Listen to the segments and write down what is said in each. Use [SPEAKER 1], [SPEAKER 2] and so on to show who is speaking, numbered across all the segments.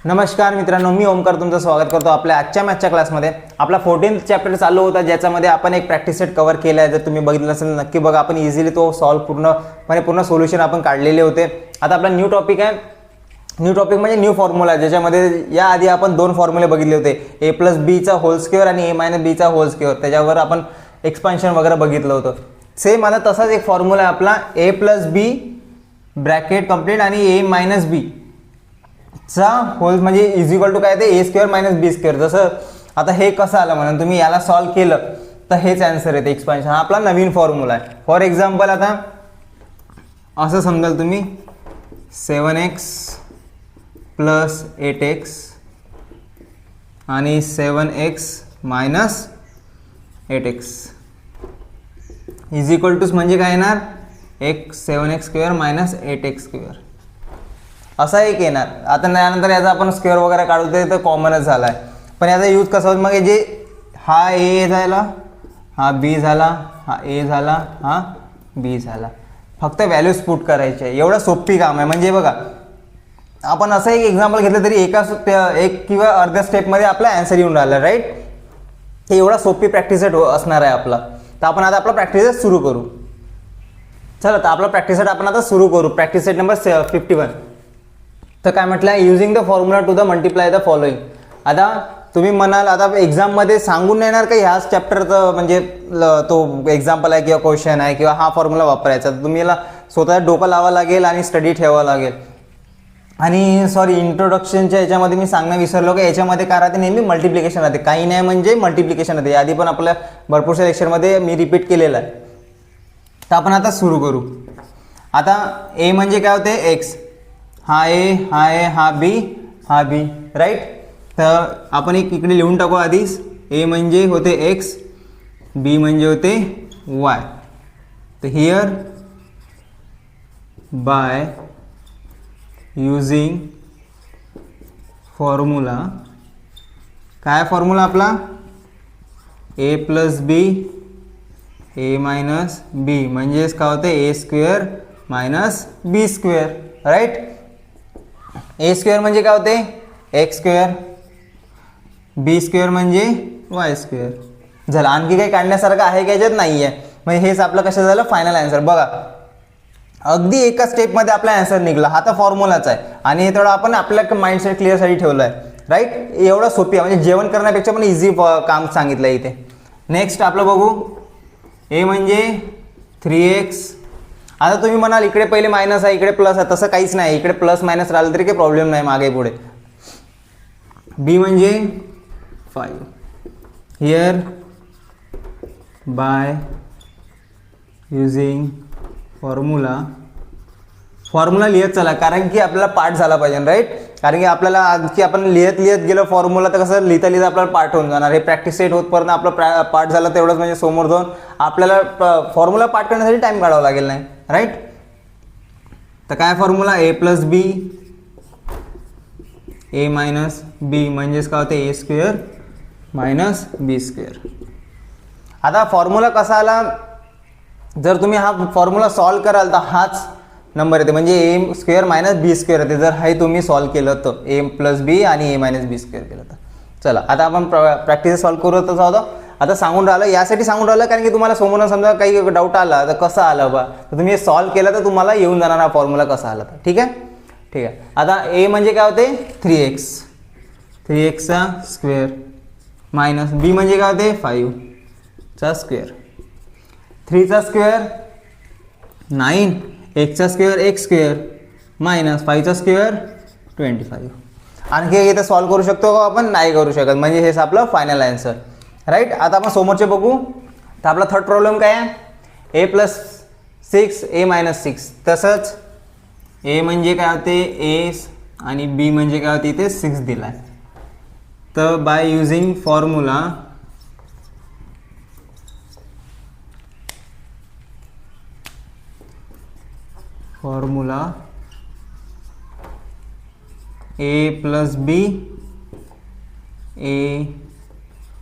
[SPEAKER 1] नमस्कार मित्रांनो, मी ओमकार तुमचं स्वागत करतो आपल्या आजच्या मॅथच्या क्लासमध्ये. आपला 14th चॅप्टर चालू होता, ज्याच्यामध्ये आपण एक प्रॅक्टिस सेट कव्हर केला आहे. जर तुम्ही बघितलं असेल नक्की बघा. आपण इझिली तो सॉल्व्ह पूर्ण सोल्युशन आपण काढलेले होते. आता आपला न्यू टॉपिक आहे. न्यू टॉपिक म्हणजे न्यू फॉर्म्युला, ज्याच्यामध्ये याआधी आपण दोन फॉर्म्युले बघितले होते, ए प्लस बीचा होल स्क्वेअर आणि ए मायनस बीचा होल स्क्वेअर. त्याच्यावर आपण एक्सपान्शन वगैरे बघितलं होतं. सेम आता तसाच एक फॉर्म्युला आहे आपला, ए प्लस बी ब्रॅकेट कंप्लीट आणि ए मायनस बी चा होल म्हणजे इज इक्वल टू काय ते ए स्क्वेअर मायनस बी स्क्वेअर. जसं आता हे कसं आलं म्हणून तुम्ही याला सॉल्व्ह केलं तर हेच आन्सर येते एक्सपान्शन. हा आपला नवीन फॉर्म्युला आहे. फॉर एक्झाम्पल आता असं समजाल तुम्ही 7x प्लस 8x आणि 7x minus 8x is equal to म्हणजे काय येणार, एक 7x square minus 8x square असा एक येणार. आता त्यानंतर याचा आपण स्क्वेअर वगैरे काढू तर कॉमनच झाला आहे. पण याचा यूज कसा होत, मग जे हा ए झाला, हा बी झाला, हा ए झाला, हा बी झाला, फक्त व्हॅल्यूज पुट करायचे. एवढं सोपी काम आहे. म्हणजे बघा, आपण असं एक एक्झाम्पल घेतलं तरी एक किंवा अर्ध्या स्टेपमध्ये आपला आन्सर येऊन राहिला, राईट. हे एवढा सोपी प्रॅक्टिस सेट असणार आहे आपला. तर आपण आता आपला प्रॅक्टिस सेट सुरू करू. चला, तर आपला प्रॅक्टिस सेट आपण आता सुरू करू. Practice set number 51. तर काय म्हटलं, using the formula to the multiply the following. आता तुम्ही म्हणाल, आता एक्झाममध्ये सांगून येणार का ह्याच चॅप्टरचं म्हणजे तो एक्झाम्पल आहे किंवा क्वेश्चन आहे किंवा हा फॉर्म्युला वापरायचा. तर तुम्ही याला स्वतः डोकं लावावं लागेल आणि स्टडी ठेवावं लागेल. आणि सॉरी, इंट्रोडक्शनच्या याच्यामध्ये मी सांगणं विसरलो की याच्यामध्ये काय राहते, नेहमी मल्टिप्लिकेशन राहते. काही नाही म्हणजे मल्टिप्लिकेशन राहते. आधी पण आपल्या भरपूरशा लेक्चरमध्ये मी रिपीट केलेलं आहे. तर आपण आता सुरू करू. आता ए म्हणजे काय होते, एक्स, हा ए, हा ए, हा बी, राईट. तर आपण एक इकडे लिहून टाकू आधीच. ए म्हणजे होते एक्स, बी म्हणजे होते वाय. तर हिअर बाय युजिंग फॉर्म्युला, काय फॉर्म्युला आपला, ए plus B A minus B म्हणजेच काय होते, A square minus B square, right. A square म्हणजे काय होते, एक्स स्क्वेअर, बी स्क्वेअर म्हणजे वाय स्क्वेअर. झालं. आणखी काही काढण्यासारखं आहे का याच्यात, नाही आहे. म्हणजे हेच आपलं कसं झालं, फायनल आन्सर. बघा, अगदी एका स्टेपमध्ये आपला आन्सर निघला. हा तर फॉर्म्युलाच आहे आणि हे थोडं आपण आपल्या माइंडसेट क्लिअरसाठी ठेवलं आहे, राईट. एवढं सोपी आहे, म्हणजे जेवण करण्यापेक्षा पण इझी काम सांगितलं इथे. नेक्स्ट आपलं बघू, ए म्हणजे 3x. आता तुम्ही म्हणाल इकडे पहिले मायनस आहे इकडे प्लस आहे, तसं काहीच नाही. इकडे प्लस मायनस राहिलं तरी काही प्रॉब्लेम नाही मागे पुढे. बी म्हणजे 5. हिअर बाय युजिंग फॉर्म्युला लिहित चला, कारण की आपल्याला पाठ झाला पाहिजे, राईट. कारण की आपल्याला आणखी आपण लिहित गेलो फॉर्म्युला तर कसं लिहिता आपल्याला पाठ होऊन जाणार. हे प्रॅक्टिस सेट होतपर्यंत आपलं पाठ झालं तेवढंच, म्हणजे समोर जाऊन आपल्याला फॉर्म्युला पाठ करण्यासाठी टाइम काढावा लागेल नाही, राईट. तर काय formula, A plus B A minus B म्हणजेच काय होते, A square minus B square. आता फॉर्म्युला कसा आला, जर तुम्ही हा फॉर्म्युला सॉल्व्ह कराल तर हाच नंबर येते, म्हणजे ए स्क्वेअर मायनस बी स्क्वेअर येते. जर हे तुम्ही सॉल्व्ह केलं तर ए प्लस बी आणि ए मायनस बी स्क्वेअर केलं तर. चला, आता आपण प्रॅक्टिस सॉल्व्ह करू. तसं होतं आता सांगून राहिलं, यासाठी सांगून राहिलं कारण की तुम्हाला समोर समजा काही डाऊट आला तर कसं आलं बा, तर तुम्ही हे सॉल्व्ह केलं तर तुम्हाला येऊन जाणार हा फॉर्म्युला कसा आला तर. ठीक आहे, ठीक आहे. आता ए म्हणजे काय होते, 3x चा स्क्वेअर मायनस बी म्हणजे काय होते, 5 चा स्क्वेअर, 3 चा स्क्वेअर 9, x चा स्क्वेअर x स्क्वेअर मायनस 5 चा स्क्वेअर 25. आणखी इथं सॉल्व्ह करू शकतो का आपण, नाही करू शकत. म्हणजे हेच आपलं फायनल आन्सर, राईट. आता आपण समोरचे बघू. तर आपला थर्ड प्रॉब्लेम काय आहे, ए प्लस 6 ए मायनस 6. तसंच ए म्हणजे काय होते, ए आणि बी म्हणजे काय होते, इथे 6 दिला आहे. तर by using formula A plus B A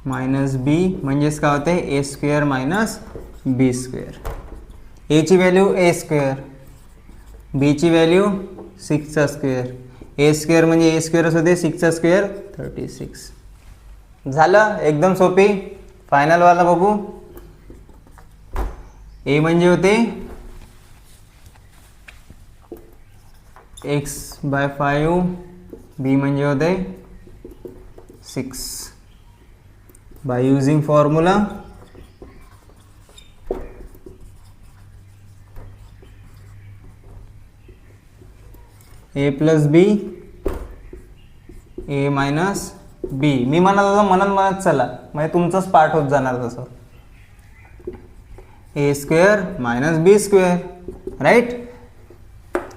[SPEAKER 1] minus B म्हणजेच काय होते, A square minus B square. A ची व्हॅल्यू ए स्क्वेअर, बी ची व्हॅल्यू 6 चा स्क्वेअर, ए स्क्वेअर म्हणजे ए स्क्वेअरच होते, 6चा स्क्वेअर 36. झालं, एकदम सोपी. फायनलवाला बघू. ए म्हणजे होते x/5, बी म्हणजे होते 6. By using formula A plus B A minus B. मी म्हणत चला, म्हणजे तुमचंच पार्ट होत जाणार तसं. A square minus B square, right.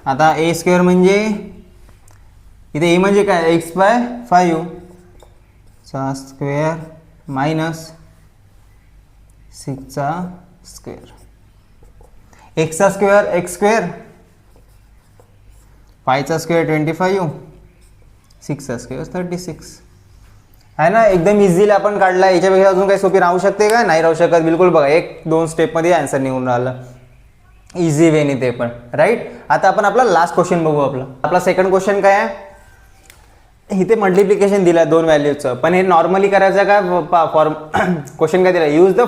[SPEAKER 1] आता ए स्क्वेअर म्हणजे इथे ए म्हणजे काय, x/5 चा स्क्वेअर मायनस 6चा स्क्वेअर. एक्सचा स्क्वेअर एक्स स्क्वेअर, 5चा स्क्वेअर 25, 6चा स्क्वेअर 36. आहे ना, एकदम इझिली आपण काढला. याच्यापेक्षा अजून काही सोपी राहू शकते का? नाही राहू शकत. बिलकुल बघा, 1-2 स्टेपमध्ये आन्सर निघून राहिलं इझी वेने ते पण, राईट. आता आपण आपला लास्ट क्वेश्चन बघू. आपला सेकंड क्वेश्चन काय आहे? इथे मल्टिप्लिकेशन दिलं आहे 2 व्हॅल्यूजचं, पण हे नॉर्मली करायचं का? क्वेश्चन काय दिला? यूज द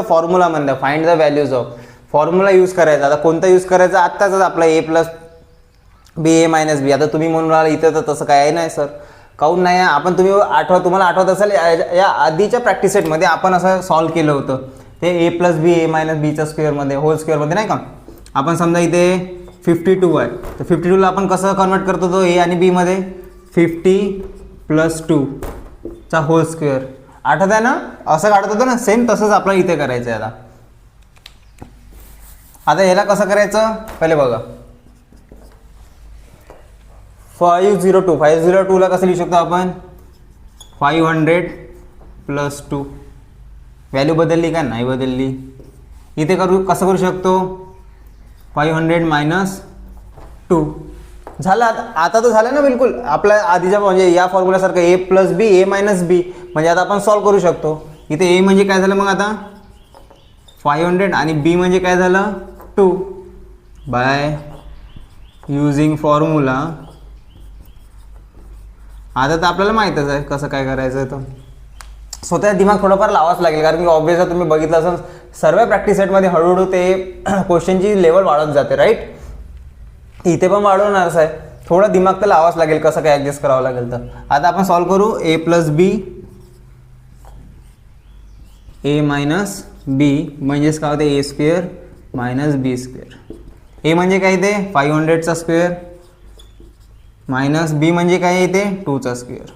[SPEAKER 1] फॉर्म्युला म्हणलं, find the values of. Formula use करायचा. आता कोणता यूज करायचा? आत्ताच आपला ए प्लस बी ए मायनस बी. आता तुम्ही म्हणून राहिला इथं तर तसं काय नाही सर, काऊन नाही आहे? आपण तुम्हाला आठवत असेल या आधीच्या प्रॅक्टिस सेटमध्ये आपण असं सॉल्व केलं होतं ते ए प्लस बी ए मायनस बीच्या स्क्वेअरमध्ये, होल स्क्वेअरमध्ये, नाही का? आपण समजा इथे 52 आहे, तर 52ला आपण कसं कन्वर्ट करतो तो ए आणि बीमध्ये? 50 + 2 चा होल स्क्वेअर. आठवत आहे ना? असं काढत होतं ना, सेम तसंच आपल्याला इथे करायचं आहे. आता याला कसं करायचं पहिले बघा. 502ला कसं लिहू शकतो आपण? 500 + 2. व्हॅल्यू बदलली का? नाही बदलली. इथे कसं करू शकतो? 500 - 2 झालं. आता तर झालं ना बिलकुल आपल्या आधीच्या, म्हणजे या फॉर्म्युल्यासारखं ए प्लस बी ए मायनस बी. म्हणजे आता आपण सॉल्व करू शकतो. इथे ए म्हणजे काय झालं मग आता? 500 आणि बी म्हणजे काय झालं? 2. Bye using formula. आता तर आपल्याला माहीतच आहे कसं काय करायचं. तर स्वतः दिमाग थोडंफार लावाच लागेल, कारण की ऑब्वियसली तुम्ही बघितलं असेल सर्व प्रॅक्टिस सेटमध्ये हळूहळू ते क्वेश्चनची लेवल वाढत जाते, राईट. इथे पण वाढवणारच आहे. थोडा दिमाग तर लावाच लागेल, कसं काय ॲडजस्ट करावं लागेल. तर आता आपण सॉल्व करू. ए plus B A minus B म्हणजेच काय होते? A square minus B square. ए म्हणजे काय इथे? 500चा स्क्वेअर मायनस बी म्हणजे काय इथे? 2चा स्क्वेअर.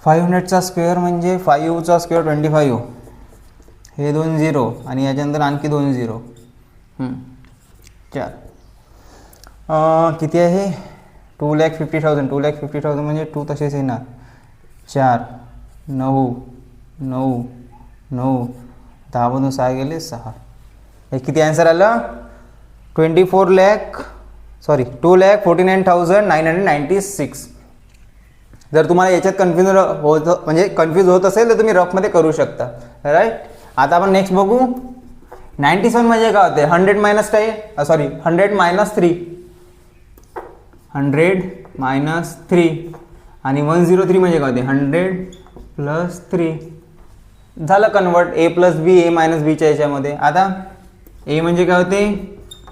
[SPEAKER 1] 500चा स्क्वेअर म्हणजे 5चा स्क्वेअर 25, हे 2 0 आणि याच्यानंतर आणखी 2 0, 4. किती आहे? 2,50,000. 2,50,000 म्हणजे 2 तसेच येणार. 4 9 9 9 10 मधून 6 गेले 6. हे किती आन्सर आलं? 2,49,996. जर तुम्हाला याच्यात कन्फ्यूज होत असेल तर तुम्ही रफमध्ये करू शकता, राईट. आता आपण नेक्स्ट बघू. 97 म्हणजे काय होते? 100 - 3. 100 - 3 आणि 103 म्हणजे काय होते? 100 + 3. झालं convert A plus B A minus बीच्या याच्यामध्ये. आता ए म्हणजे काय होते?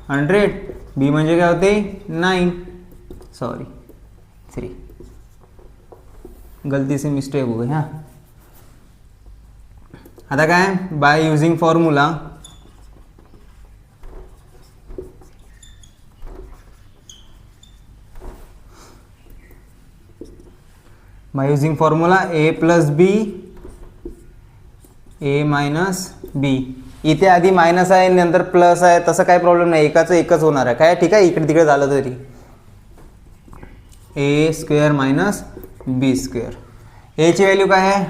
[SPEAKER 1] 100. बी म्हणजे काय होते? 3. गलती से मिस्टेक हो गई. हां, आता काय? By using formula A plus B A minus B. इथे आधी मायनस आहे नंतर प्लस आहे, तसं काही प्रॉब्लेम नाही. एकाचं एकच होणार आहे. काय? ठीक आहे, इकडे तिकडे झालं तरी. A square minus B square. एची व्हॅल्यू काय आहे?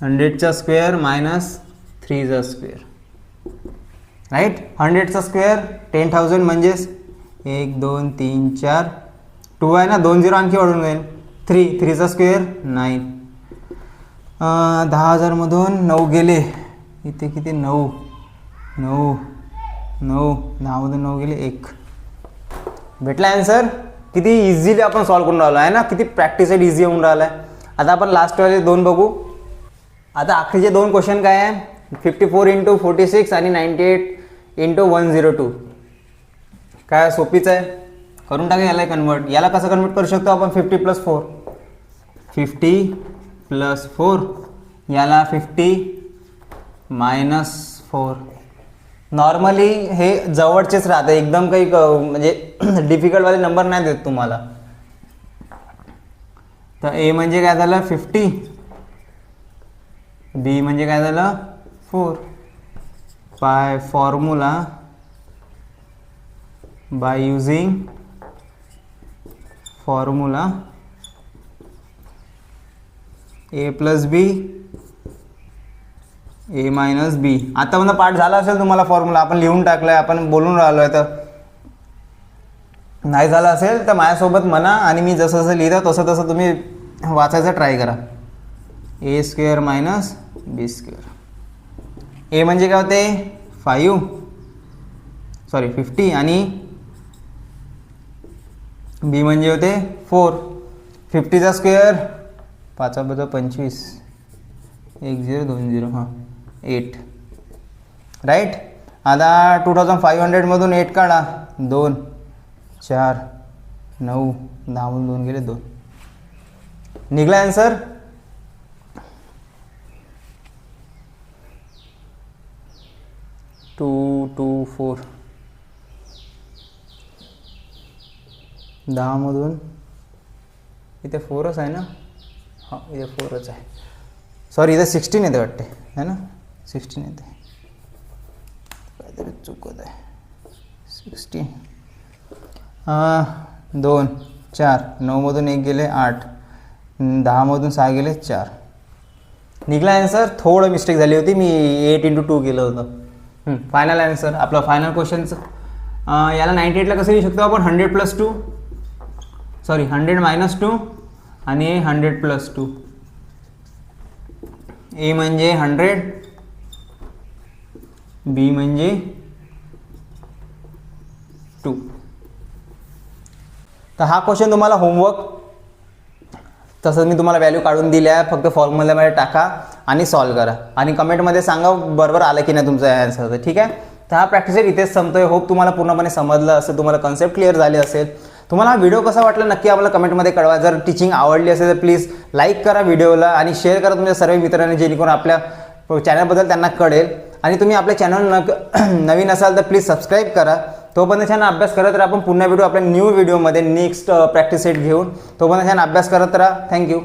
[SPEAKER 1] 100चा स्क्वेअर मायनस 3चा स्क्वेअर, राईट. 100चा स्क्वेअर 10,000 म्हणजेच 1 2 3 4. 2 आहे ना, 2 0 आणखी वाढून जाईल. 3चा स्क्वेअर 9. 10,000 मधून 9 गेले. इथे किती? 9 9 9, 10 9 गेले 1. भेटला आन्सर. किती इझिली आपण सॉल्व करून राहिलो आहे ना, किती प्रॅक्टिस इझी होऊन राहिला आहे. आता आपण लास्टवाले 2 बघू. आता आखरीचे 2 क्वेश्चन काय आहे, 54 × 46 आणि 98 × 102. काय सोपीच आहे, करून टाका याला कन्वर्ट. याला कसं कन्वर्ट करू शकतो आपण, 50 + 4, 50 + 4, याला 50 - 4. नॉर्मली हे जवळचेच राहते, एकदम काही म्हणजे डिफिकल्टवाले नंबर नाही देत तुम्हाला. तर ए म्हणजे काय झालं 50, बी म्हणजे काय झालं 4. By formula, by using formula A + B A - B. आता म्हणजे पाठ झाला असेल तुम्हाला फॉर्म्युला, आपण लिहून टाकलाय, आपण बोलून राहिलो आहे. तर नाही झालं असेल तर माझ्यासोबत म्हणा आणि मी जसं जसं लिहितो तसं तसं तुम्ही वाचायचं ट्राय करा. a² - b². ए म्हणजे काय होते 50 आणि बी म्हणजे होते 4. 50चा स्क्वेअर 5 × 25, 1020, हां 8. राईट. आता 2500 मधून 8 काढा, 2 4 9, 10 2 गेले 2. निघला आन्सर. टू 4, 10 मधून इथे 4च आहे ना, हां इथे 4च आहे. सॉरी इथे 16 येते वाटते है ना, 16 येते, काहीतरी चुकत आहे. 16, 2 4, 9 मधून 1 गेले 8, 10 मधून 6 गेले 4. निघला आन्सर. थोडं मिस्टेक झाली होती, मी 8 × 2 केलं होतं. फायनल आन्सर आपलं फायनल क्वेश्चनचं. याला 98ला कसं लिहू शकतो आपण, 100 + 2, सॉरी 100 - 2 आणि 100 + 2. ए म्हणजे 100, बी म्हणजे 2. तर हा क्वेश्चन तुम्हाला होमवर्क तसंच मी तुम्हाला व्हॅल्यू काढून दिल्या आहे, फक्त फॉर्म्युल्यामध्ये टाका आणि सॉल्व करा आणि कमेंटमध्ये सांगा बरोबर आलं की नाही तुमचं आन्सर. तर ठीक आहे. तर हा प्रॅक्टिस इथेच संपतोय. होप तुम्हाला पूर्णपणे समजलं असेल, तुम्हाला कन्सेप्ट क्लिअर झाले असेल. तुम्हाला हा व्हिडिओ कसा वाटला नक्की आम्हाला कमेंटमध्ये कळवा. जर टीचिंग आवडली असेल तर प्लीज लाईक करा व्हिडिओला आणि शेअर करा तुमच्या सर्व मित्रांनी, जेणेकरून आपल्या चॅनलबद्दल त्यांना कळेल. आणि तुम्ही आपल्या चॅनल नवीन असाल तर प्लीज सबस्क्राईब करा. तोपर्यंत छान अभ्यास करत राहा. आपण पुन्हा भेटू आपल्या न्यू व्हिडिओमध्ये नेक्स्ट प्रॅक्टिस सेट घेऊन. तोपर्यंत छान अभ्यास करत राहा. थँक्यू.